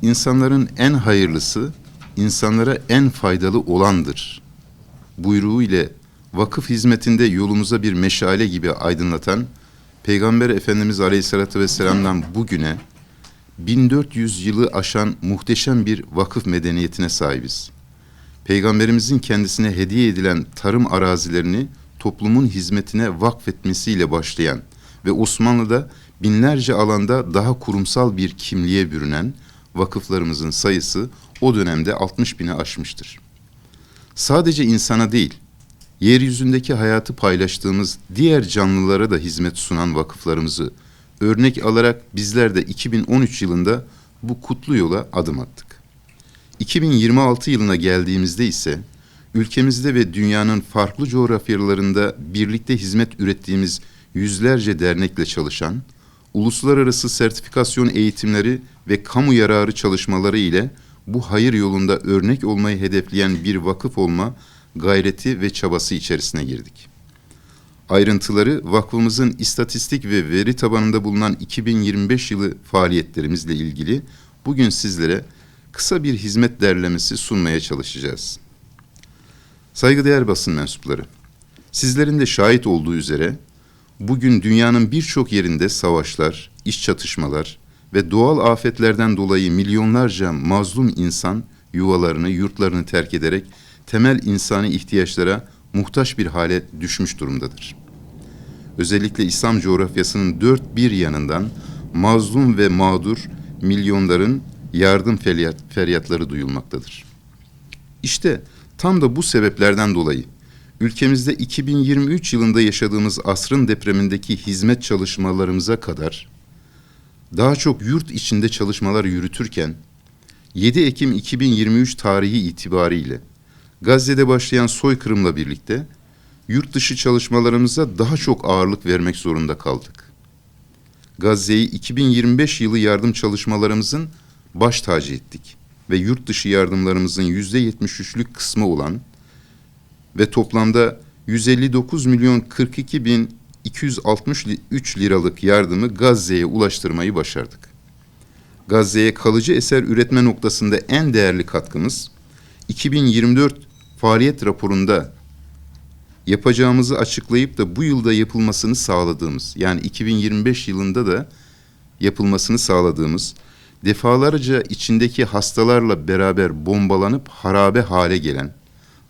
İnsanların en hayırlısı, insanlara en faydalı olandır buyruğu ile vakıf hizmetinde yolumuza bir meşale gibi aydınlatan Peygamber Efendimiz Aleyhisselatü Vesselam'dan bugüne 1400 yılı aşan muhteşem bir vakıf medeniyetine sahibiz. Peygamberimizin kendisine hediye edilen tarım arazilerini toplumun hizmetine vakfetmesiyle başlayan ve Osmanlı'da binlerce alanda daha kurumsal bir kimliğe bürünen vakıflarımızın sayısı o dönemde 60 bini aşmıştır. Sadece insana değil, yeryüzündeki hayatı paylaştığımız diğer canlılara da hizmet sunan vakıflarımızı örnek alarak bizler de 2013 yılında bu kutlu yola adım attık. 2026 yılına geldiğimizde ise ülkemizde ve dünyanın farklı coğrafyalarında birlikte hizmet ürettiğimiz yüzlerce dernekle çalışan, uluslararası sertifikasyon eğitimleri ve kamu yararı çalışmaları ile bu hayır yolunda örnek olmayı hedefleyen bir vakıf olma gayreti ve çabası içerisine girdik. Ayrıntıları vakfımızın istatistik ve veri tabanında bulunan 2025 yılı faaliyetlerimizle ilgili bugün sizlere kısa bir hizmet derlemesi sunmaya çalışacağız. Saygıdeğer basın mensupları, sizlerin de şahit olduğu üzere bugün dünyanın birçok yerinde savaşlar, iç çatışmalar ve doğal afetlerden dolayı milyonlarca mazlum insan yuvalarını, yurtlarını terk ederek temel insani ihtiyaçlara muhtaç bir hale düşmüş durumdadır. Özellikle İslam coğrafyasının dört bir yanından mazlum ve mağdur milyonların yardım feryatları duyulmaktadır. İşte tam da bu sebeplerden dolayı ülkemizde 2023 yılında yaşadığımız asrın depremindeki hizmet çalışmalarımıza kadar daha çok yurt içinde çalışmalar yürütürken 7 Ekim 2023 tarihi itibariyle Gazze'de başlayan soykırımla birlikte yurt dışı çalışmalarımıza daha çok ağırlık vermek zorunda kaldık. Gazze'yi 2025 yılı yardım çalışmalarımızın baş tacı ettik ve yurt dışı yardımlarımızın %73'lük kısmı olan ve toplamda 159 milyon 42 bin 263 liralık yardımı Gazze'ye ulaştırmayı başardık. Gazze'ye kalıcı eser üretme noktasında en değerli katkımız 2024 faaliyet raporunda yapacağımızı açıklayıp da bu yılda yapılmasını sağladığımız, yani 2025 yılında da yapılmasını sağladığımız, defalarca içindeki hastalarla beraber bombalanıp harabe hale gelen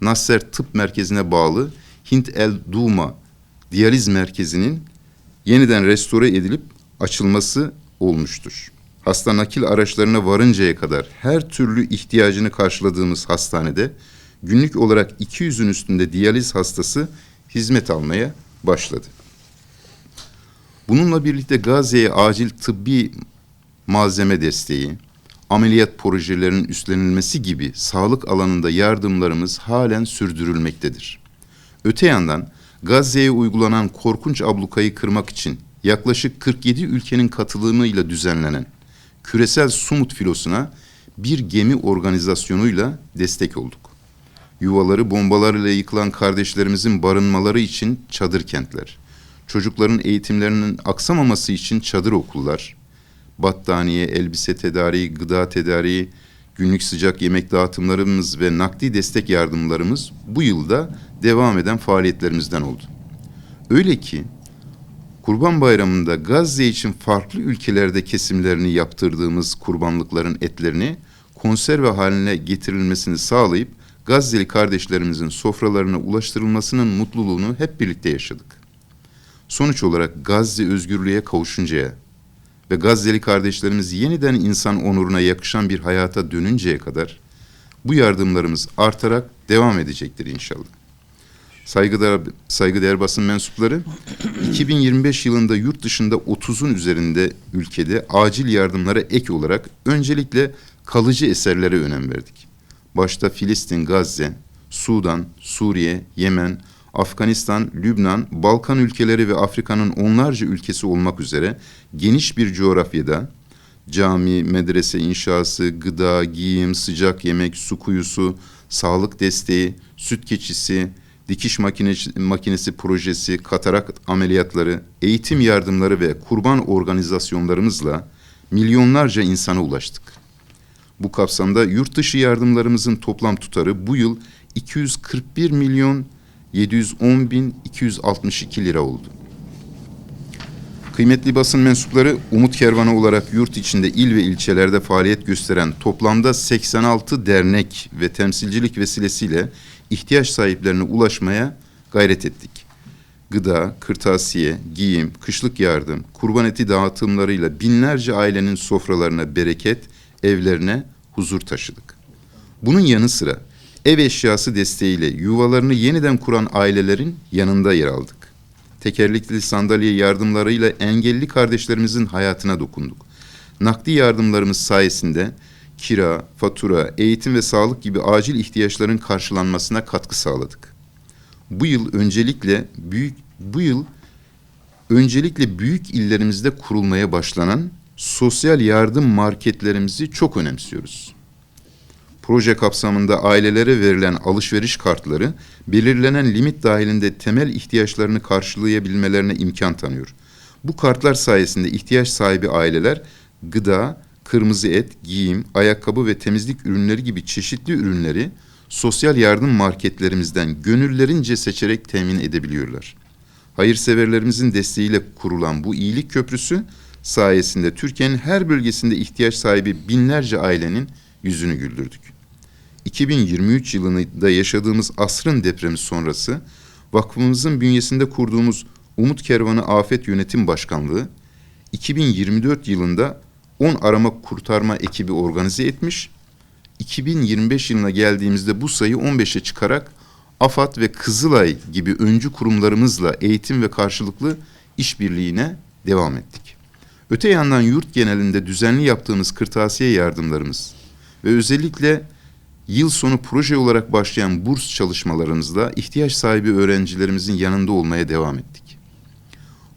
Nasser Tıp Merkezi'ne bağlı Hint El Duma Diyaliz Merkezi'nin yeniden restore edilip açılması olmuştur. Hasta nakil araçlarına varıncaya kadar her türlü ihtiyacını karşıladığımız hastanede günlük olarak 200'ün üstünde diyaliz hastası hizmet almaya başladı. Bununla birlikte Gazze'ye acil tıbbi malzeme desteği, ameliyat projelerinin üstlenilmesi gibi sağlık alanında yardımlarımız halen sürdürülmektedir. Öte yandan Gazze'ye uygulanan korkunç ablukayı kırmak için yaklaşık 47 ülkenin katılımıyla düzenlenen küresel Sumut filosuna bir gemi organizasyonuyla destek olduk. Yuvaları bombalarla yıkılan kardeşlerimizin barınmaları için çadır kentler, çocukların eğitimlerinin aksamaması için çadır okullar, battaniye, elbise tedariği, gıda tedariği, günlük sıcak yemek dağıtımlarımız ve nakdi destek yardımlarımız bu yılda devam eden faaliyetlerimizden oldu. Öyle ki Kurban Bayramı'nda Gazze için farklı ülkelerde kesimlerini yaptırdığımız kurbanlıkların etlerini konserve haline getirilmesini sağlayıp Gazze'li kardeşlerimizin sofralarına ulaştırılmasının mutluluğunu hep birlikte yaşadık. Sonuç olarak Gazze özgürlüğe kavuşuncaya ve Gazze'li kardeşlerimiz yeniden insan onuruna yakışan bir hayata dönünceye kadar bu yardımlarımız artarak devam edecektir inşallah. Saygıdeğer basın mensupları, 2025 yılında yurt dışında 30'un üzerinde ülkede acil yardımlara ek olarak öncelikle kalıcı eserlere önem verdik. Başta Filistin, Gazze, Sudan, Suriye, Yemen, Afganistan, Lübnan, Balkan ülkeleri ve Afrika'nın onlarca ülkesi olmak üzere geniş bir coğrafyada cami, medrese inşası, gıda, giyim, sıcak yemek, su kuyusu, sağlık desteği, süt keçisi, dikiş makinesi projesi, katarak ameliyatları, eğitim yardımları ve kurban organizasyonlarımızla milyonlarca insana ulaştık. Bu kapsamda yurt dışı yardımlarımızın toplam tutarı bu yıl 241 milyon 710 bin 262 lira oldu. Kıymetli basın mensupları, Umut Kervanı olarak yurt içinde il ve ilçelerde faaliyet gösteren toplamda 86 dernek ve temsilcilik vesilesiyle ihtiyaç sahiplerine ulaşmaya gayret ettik. Gıda, kırtasiye, giyim, kışlık yardım, kurban eti dağıtımlarıyla binlerce ailenin sofralarına bereket, evlerine huzur taşıdık. Bunun yanı sıra ev eşyası desteğiyle yuvalarını yeniden kuran ailelerin yanında yer aldık. Tekerlekli sandalye yardımlarıyla engelli kardeşlerimizin hayatına dokunduk. Nakdi yardımlarımız sayesinde kira, fatura, eğitim ve sağlık gibi acil ihtiyaçların karşılanmasına katkı sağladık. Bu yıl öncelikle büyük illerimizde kurulmaya başlanan sosyal yardım marketlerimizi çok önemsiyoruz. Proje kapsamında ailelere verilen alışveriş kartları belirlenen limit dahilinde temel ihtiyaçlarını karşılayabilmelerine imkan tanıyor. Bu kartlar sayesinde ihtiyaç sahibi aileler gıda, kırmızı et, giyim, ayakkabı ve temizlik ürünleri gibi çeşitli ürünleri sosyal yardım marketlerimizden gönüllerince seçerek temin edebiliyorlar. Hayırseverlerimizin desteğiyle kurulan bu iyilik köprüsü sayesinde Türkiye'nin her bölgesinde ihtiyaç sahibi binlerce ailenin yüzünü güldürdük. 2023 yılında yaşadığımız asrın depremi sonrası vakfımızın bünyesinde kurduğumuz Umut Kervanı Afet Yönetim Başkanlığı 2024 yılında 10 arama kurtarma ekibi organize etmiş, 2025 yılına geldiğimizde bu sayı 15'e çıkarak AFAD ve Kızılay gibi öncü kurumlarımızla eğitim ve karşılıklı işbirliğine devam ettik. Öte yandan yurt genelinde düzenli yaptığımız kırtasiye yardımlarımız ve özellikle yıl sonu proje olarak başlayan burs çalışmalarımızla ihtiyaç sahibi öğrencilerimizin yanında olmaya devam ettik.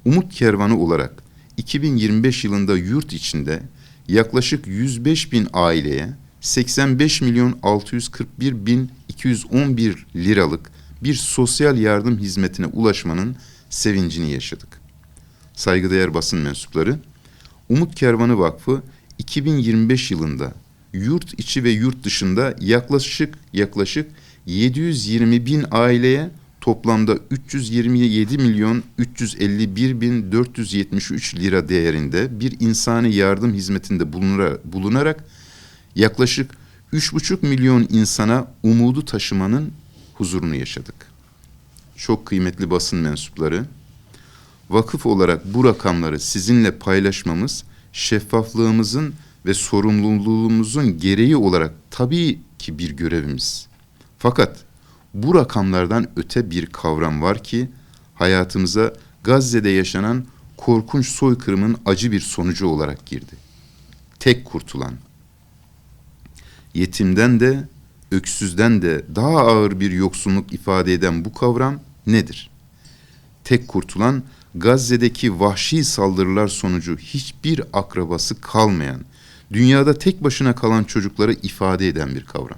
Umut Kervanı olarak 2025 yılında yurt içinde yaklaşık 105 bin aileye 85 milyon 641 bin 211 liralık bir sosyal yardım hizmetine ulaşmanın sevincini yaşadık. Saygıdeğer basın mensupları, Umut Kervanı Vakfı 2025 yılında yurt içi ve yurt dışında yaklaşık 720 bin aileye toplamda 327 milyon 351 bin 473 lira değerinde bir insani yardım hizmetinde bulunarak yaklaşık 3,5 milyon insana umudu taşımanın huzurunu yaşadık. Çok kıymetli basın mensupları, vakıf olarak bu rakamları sizinle paylaşmamız, şeffaflığımızın ve sorumluluğumuzun gereği olarak tabii ki bir görevimiz. Fakat bu rakamlardan öte bir kavram var ki hayatımıza Gazze'de yaşanan korkunç soykırımın acı bir sonucu olarak girdi. Tek kurtulan, yetimden de öksüzden de daha ağır bir yoksunluk ifade eden bu kavram nedir? Tek kurtulan, Gazze'deki vahşi saldırılar sonucu hiçbir akrabası kalmayan, dünyada tek başına kalan çocukları ifade eden bir kavram.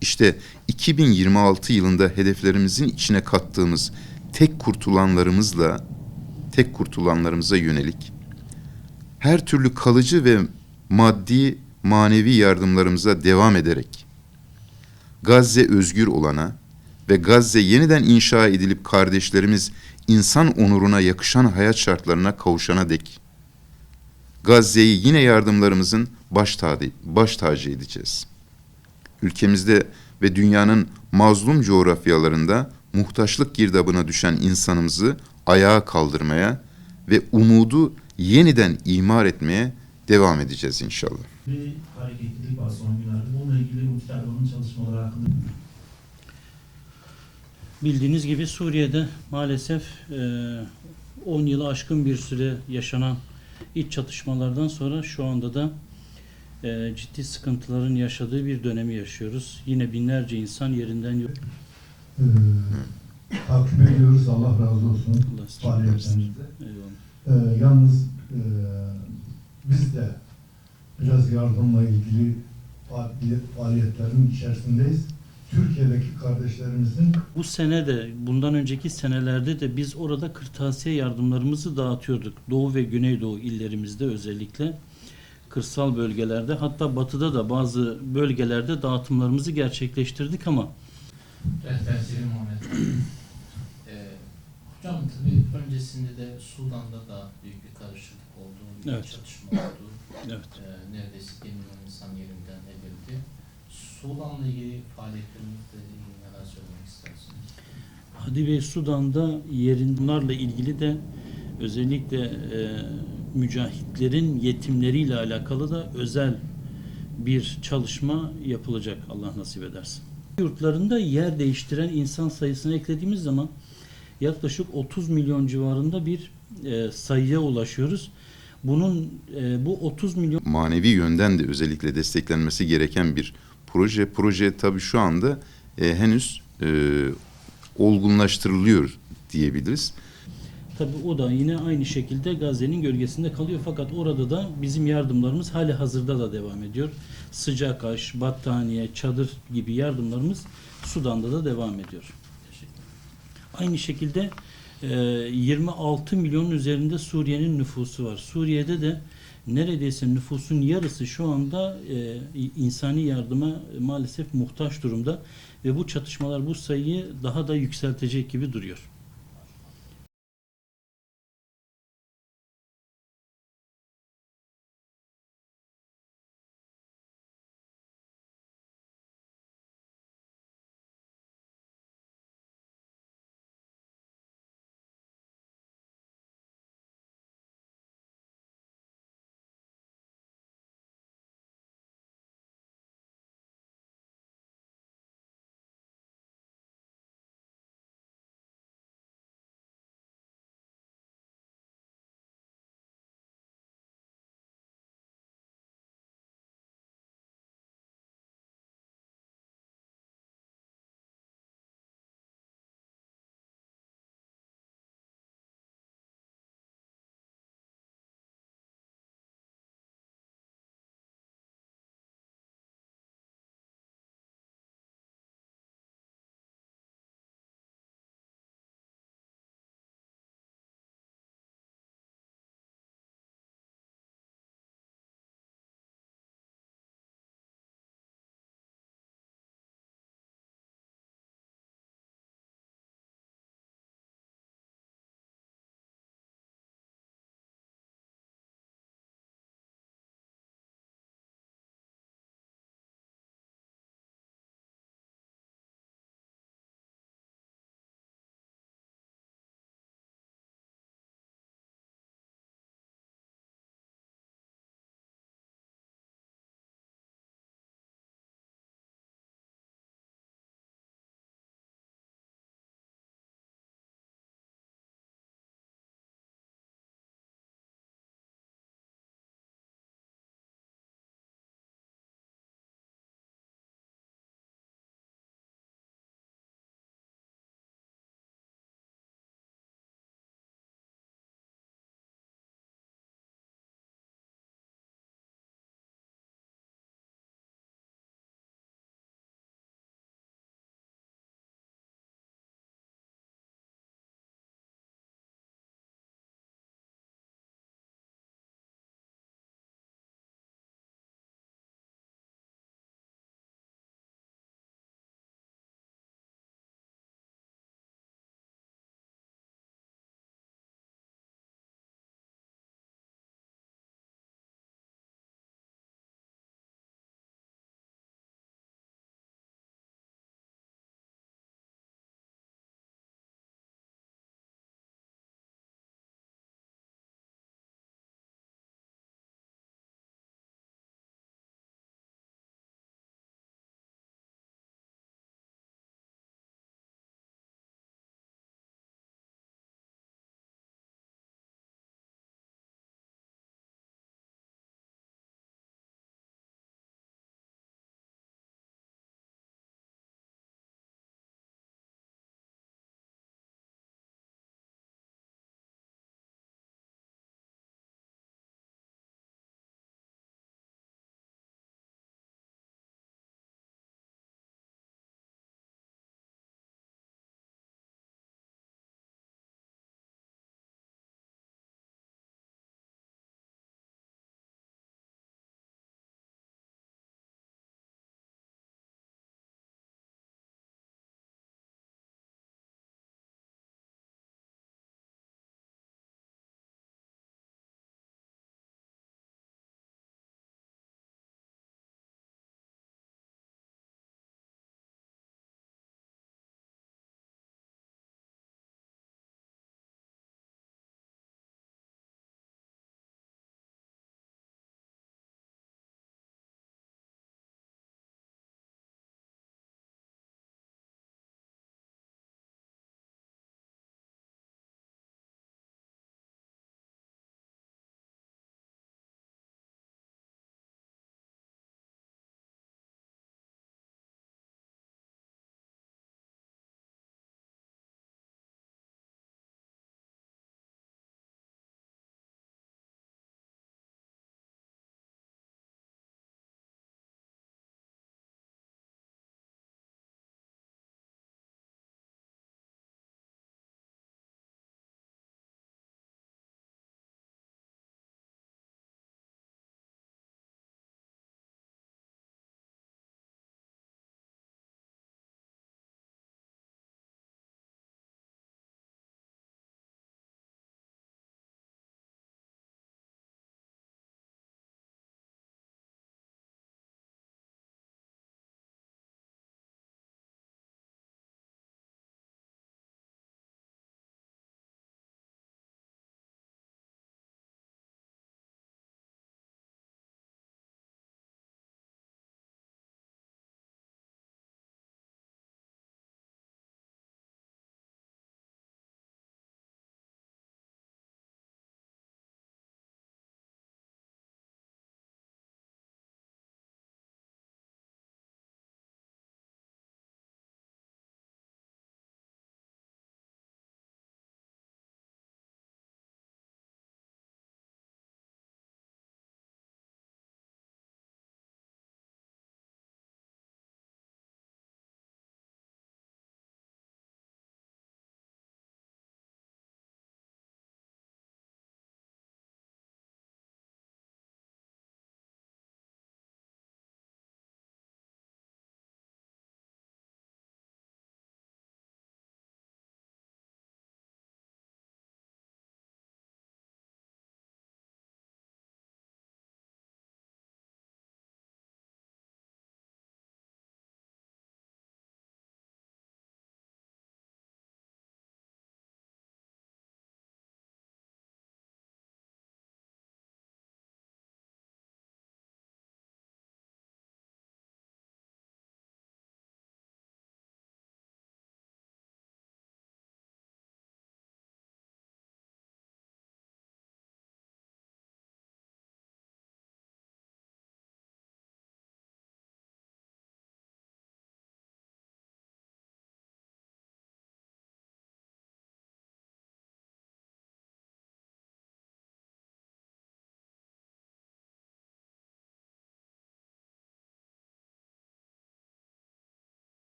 İşte 2026 yılında hedeflerimizin içine kattığımız tek kurtulanlarımıza yönelik her türlü kalıcı ve maddi manevi yardımlarımıza devam ederek Gazze özgür olana ve Gazze yeniden inşa edilip kardeşlerimiz insan onuruna yakışan hayat şartlarına kavuşana dek Gazze'yi yine yardımlarımızın baş tacı edeceğiz. Ülkemizde ve dünyanın mazlum coğrafyalarında muhtaçlık girdabına düşen insanımızı ayağa kaldırmaya ve umudu yeniden imar etmeye devam edeceğiz inşallah. Bir hareketlilik var son günlerde. Bununla ilgili Umut Kervan'ın çalışmaları hakkında. Bildiğiniz gibi Suriye'de maalesef 10 yılı aşkın bir süre yaşanan iç çatışmalardan sonra şu anda da ciddi sıkıntıların yaşadığı bir dönemi yaşıyoruz. Yine binlerce insan yerinden yok. Takip ediyoruz. Allah razı olsun faaliyetlerinizde. Yalnız biz de biraz yardımla ilgili faaliyetlerin içerisindeyiz. Türkiye'deki kardeşlerimizin Bu sene de, bundan önceki senelerde de biz orada kırtasiye yardımlarımızı dağıtıyorduk. Doğu ve Güneydoğu illerimizde özellikle. kırsal bölgelerde, hatta batıda da bazı bölgelerde dağıtımlarımızı gerçekleştirdik ama Rehber Selim Muhammed. Hocam tabii öncesinde de Sudan'da da büyük bir karışıklık oldu, bir Evet. çatışma oldu. evet. Neredeyse 1 milyon insan yerinden edildi. Sudan'la ilgili faaliyetlerinizle ilgili neler söylemek istersiniz? Hadi Bey, Sudan'da bunlarla ilgili de özellikle mücahitlerin yetimleriyle alakalı da özel bir çalışma yapılacak, Allah nasip ederse. Yurtlarında yer değiştiren insan sayısını eklediğimiz zaman yaklaşık 30 milyon civarında bir sayıya ulaşıyoruz. Bunun bu 30 milyon Manevi yönden de özellikle desteklenmesi gereken bir proje. Proje tabii şu anda henüz olgunlaştırılıyor diyebiliriz. tabii o da yine aynı şekilde Gazze'nin gölgesinde kalıyor, fakat orada da bizim yardımlarımız hali hazırda da devam ediyor. Sıcak aş, battaniye, çadır gibi yardımlarımız Sudan'da da devam ediyor. Aynı şekilde 26 milyonun üzerinde Suriye'nin nüfusu var. Suriye'de de neredeyse nüfusun yarısı şu anda insani yardıma maalesef muhtaç durumda ve bu çatışmalar bu sayıyı daha da yükseltecek gibi duruyor.